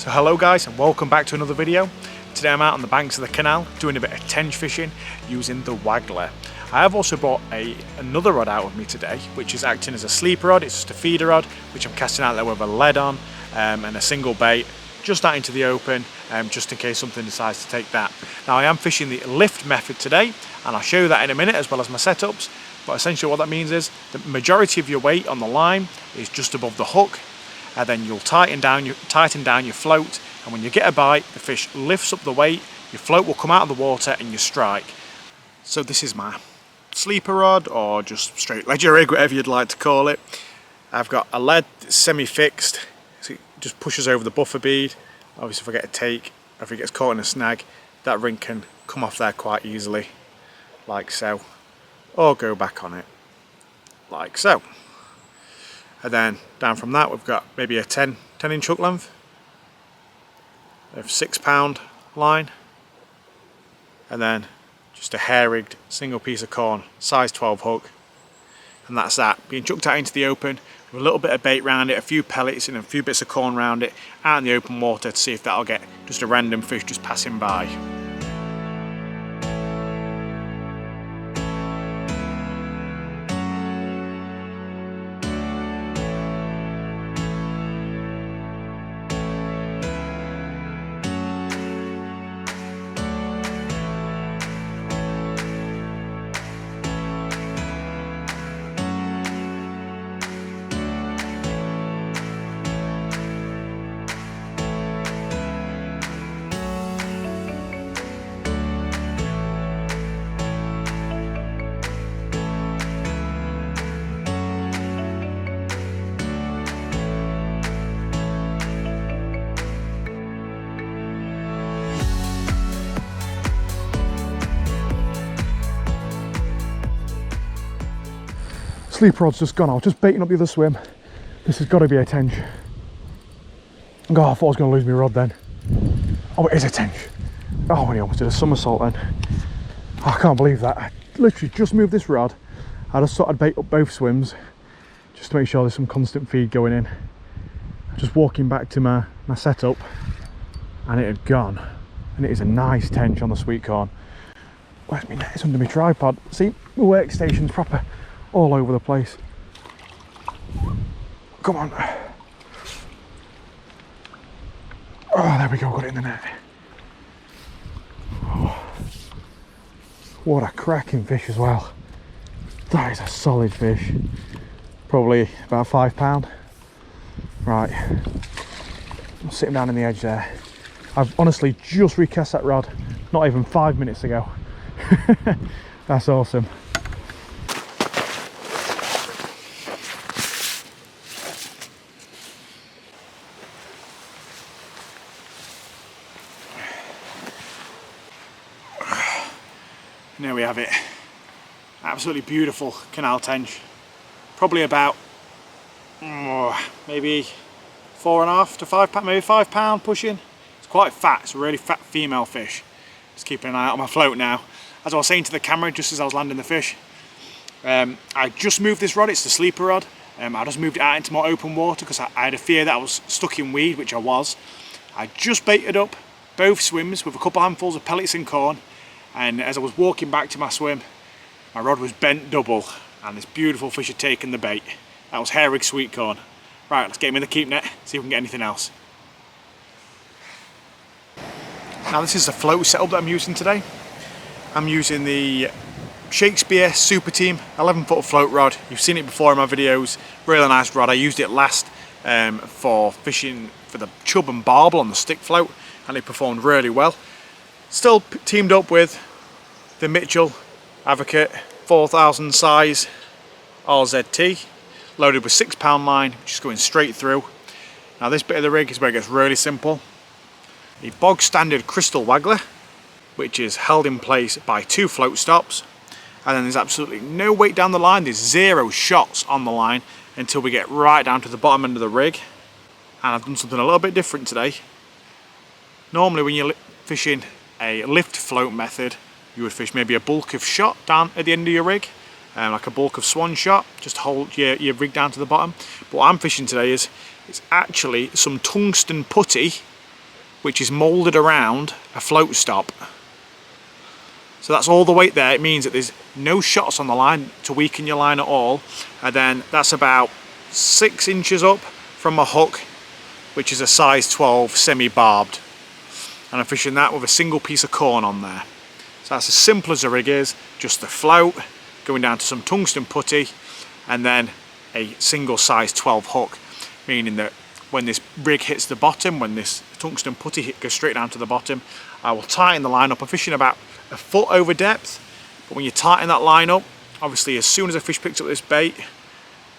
So hello guys and welcome back to another video. Today I'm out on the banks of the canal doing a bit of tench fishing using the waggler. I have also brought another rod out with me today, which is acting as a sleeper rod. It's just a feeder rod which I'm casting out there with a lead on and a single bait just out into the open, just in case something decides to take that. Now I am fishing the lift method today and I'll show you that in a minute, as well as my setups. But essentially what that means is the majority of your weight on the line is just above the hook, and then you'll tighten down your float, and when you get a bite the fish lifts up the weight, your float will come out of the water and you strike. So this is my sleeper rod, or just straight ledger rig, whatever you'd like to call it. I've got a lead that's semi-fixed, so it just pushes over the buffer bead. Obviously if I get a take, or if it gets caught in a snag, that ring can come off there quite easily, like so, or go back on it, like so. And then down from that we've got maybe a 10-inch hook length of 6-pound line, and then just a hair rigged single piece of corn size 12 hook, and that's that, being chucked out into the open with a little bit of bait around it, a few pellets and a few bits of corn around it, out in the open water to see if that'll get just a random fish just passing by. Sleeper rod's just gone. I was just baiting up the other swim. This has got to be a tench. God, I thought I was going to lose my rod then. Oh, it is a tench. Oh, and he almost did a somersault then. Oh, I can't believe that. I literally just moved this rod. I just thought I'd bait up both swims just to make sure there's some constant feed going in. Just walking back to my setup, and it had gone. And it is a nice tench on the sweet corn. Where's my net? It's under my tripod. See, my workstation's proper all over the place. Come on. Oh, there we go, got it in the net. Oh, what a cracking fish as well. That is a solid fish. Probably about 5 pound. Right, I'm sitting down in the edge there. I've honestly just recast that rod not even 5 minutes ago. That's awesome. And there we have it. Absolutely beautiful canal tench. Probably about maybe 4.5 to 5 pound, maybe 5 pound pushing. It's quite fat. It's a really fat female fish. Just keeping an eye out on my float now. As I was saying to the camera just as I was landing the fish, I just moved this rod. It's the sleeper rod. I just moved it out into more open water because I had a fear that I was stuck in weed, which I was. I just baited up both swims with a couple handfuls of pellets and corn. And as I was walking back to my swim, my rod was bent double and this beautiful fish had taken the bait. That was hair rig sweet corn. Right, let's get him in the keep net, see if we can get anything else. Now this is the float setup that I'm using today. I'm using the Shakespeare Super Team 11-foot float rod. You've seen it before in my videos. Really nice rod. I used it last for fishing for the chub and barbel on the stick float, and it performed really well. Still teamed up with the Mitchell Advocate 4000 size RZT, loaded with 6-pound line, which is going straight through. Now this bit of the rig is where it gets really simple. The bog standard crystal waggler, which is held in place by 2 float stops, and then there's absolutely no weight down the line. There's 0 shots on the line until we get right down to the bottom end of the rig. And I've done something a little bit different today. Normally when you're fishing a lift float method, you would fish maybe a bulk of shot down at the end of your rig, like a bulk of swan shot, just to hold your rig down to the bottom. But what I'm fishing today is, it's actually some tungsten putty which is moulded around a float stop. So that's all the weight there. It means that there's no shots on the line to weaken your line at all. And then that's about 6 inches up from a hook, which is a size 12 semi-barbed. And I'm fishing that with a single piece of corn on there. So that's as simple as the rig is, just the float, going down to some tungsten putty, and then a single size 12 hook, meaning that when this rig hits the bottom, when this tungsten putty goes straight down to the bottom, I will tighten the line up. I'm fishing about a foot over depth, but when you tighten that line up, obviously as soon as a fish picks up this bait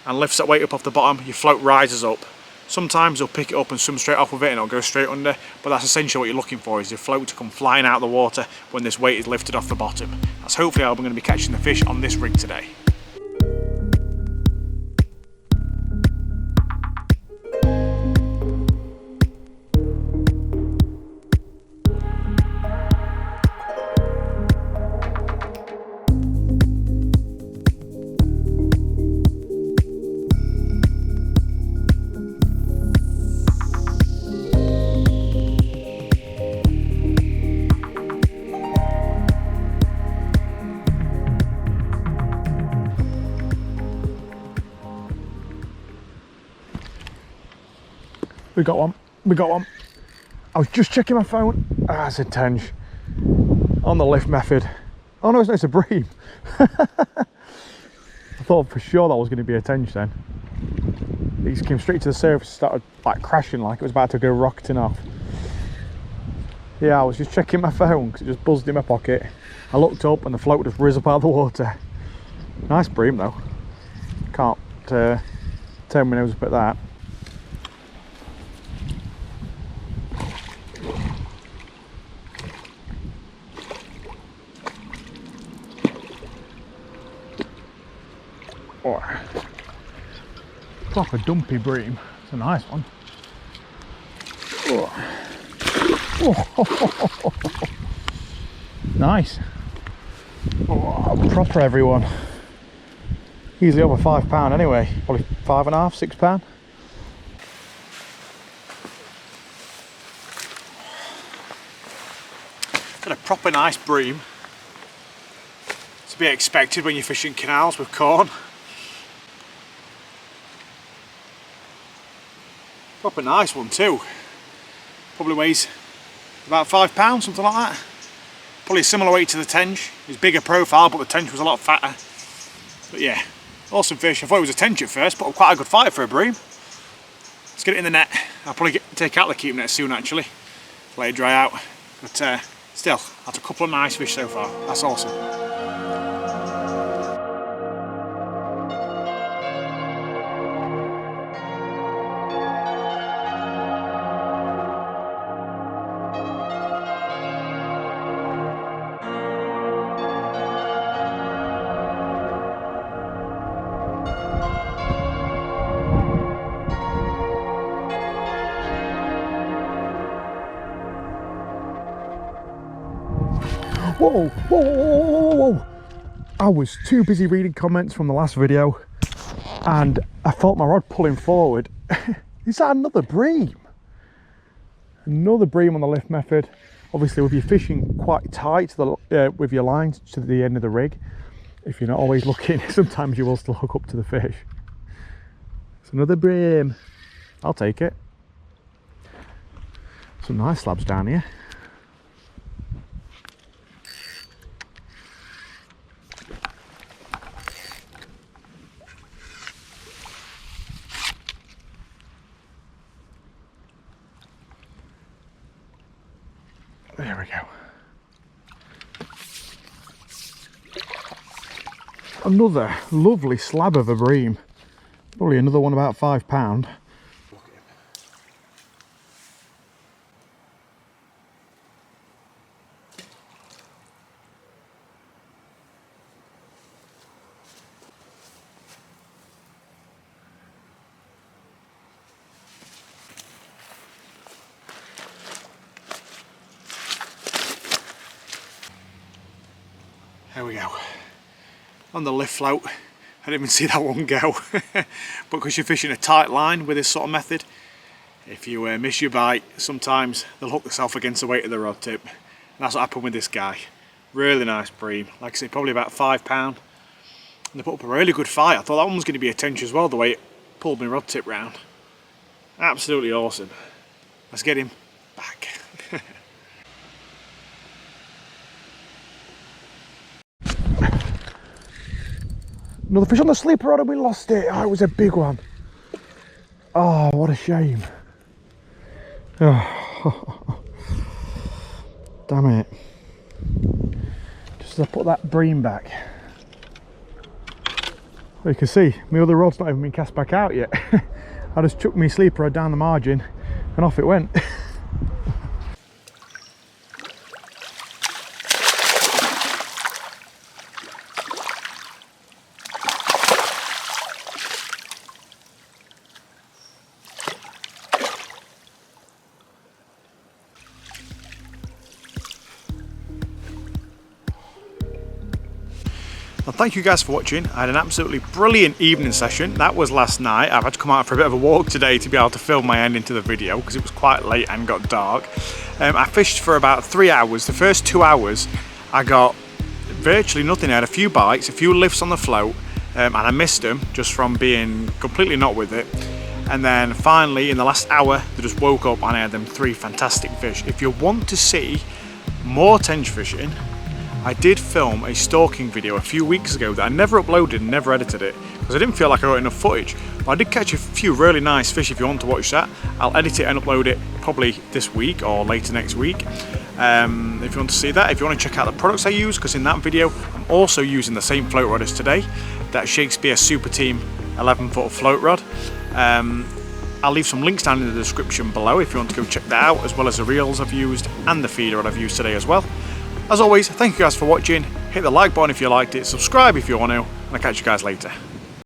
and lifts that weight up off the bottom, your float rises up. Sometimes they'll pick it up and swim straight off with it and it'll go straight under, but that's essentially what you're looking for, is your float to come flying out of the water when this weight is lifted off the bottom. That's hopefully how I'm going to be catching the fish on this rig today. We got one, we got one. I was just checking my phone. Ah, it's a Tench on the lift method. Oh no, it's a bream. I thought for sure that was going to be a Tench then. He just came straight to the surface, started like crashing like it was about to go rocketing off. Yeah, I was just checking my phone because it just buzzed in my pocket. I looked up and the float just rose up out of the water. Nice bream though. Can't turn my nose up at that. Oh, proper dumpy bream. It's a nice one. Oh. Nice. Oh, proper everyone. Easily over £5 anyway. Probably 5.5, £6. Got a proper nice bream. To be expected when you're fishing canals with corn. Proper nice one too. Probably weighs about £5, something like that. Probably a similar weight to the Tench. It was bigger profile, but the Tench was a lot fatter. But yeah, awesome fish. I thought it was a Tench at first, but quite a good fight for a bream. Let's get it in the net. I'll probably take out the keep net soon actually. Let it dry out. But still, that's a couple of nice fish so far. That's awesome. Whoa, whoa, whoa, whoa, whoa. I was too busy reading comments from the last video and I felt my rod pulling forward. Is that another bream? Another bream on the lift method. Obviously with your fishing quite tight to the, with your lines to the end of the rig, if you're not always looking, sometimes you will still hook up to the fish. It's another bream. I'll take it. Some nice slabs down here. There we go. Another lovely slab of a bream. Probably another one about £5. There we go. On the lift float, I didn't even see that one go. But because you're fishing a tight line with this sort of method, If you miss your bite, sometimes they'll hook themselves against the weight of the rod tip. And that's what happened with this guy. Really nice bream. Like I say, probably about £5. And they put up a really good fight. I thought that one was going to be a tench as well, the way it pulled my rod tip round. Absolutely awesome. Let's get him back. Another fish on the sleeper rod and we lost it. Oh, it was a big one. Oh, what a shame. Oh. Damn it. Just as I put that bream back. Well, you can see, my other rod's not even been cast back out yet. I just chucked my sleeper rod down the margin and off it went. Well, thank you guys for watching. I had an absolutely brilliant evening session. That was last night. I've had to come out for a bit of a walk today to be able to film my end into the video because it was quite late and got dark. I fished for about 3 hours. The first 2 hours I got virtually nothing. I had a few bites, a few lifts on the float, and I missed them just from being completely not with it. And then finally in the last hour they just woke up and I had them 3 fantastic fish. If you want to see more tench fishing, I did film a stalking video a few weeks ago that I never uploaded and never edited it because I didn't feel like I got enough footage. But I did catch a few really nice fish. If you want to watch that, I'll edit it and upload it probably this week or later next week. If you want to see that, if you want to check out the products I use, because in that video I'm also using the same float rod as today, that Shakespeare Super Team 11-foot float rod. I'll leave some links down in the description below if you want to go check that out, as well as the reels I've used and the feeder rod I've used today as well. As always, thank you guys for watching. Hit the like button if you liked it, subscribe if you want to, and I'll catch you guys later.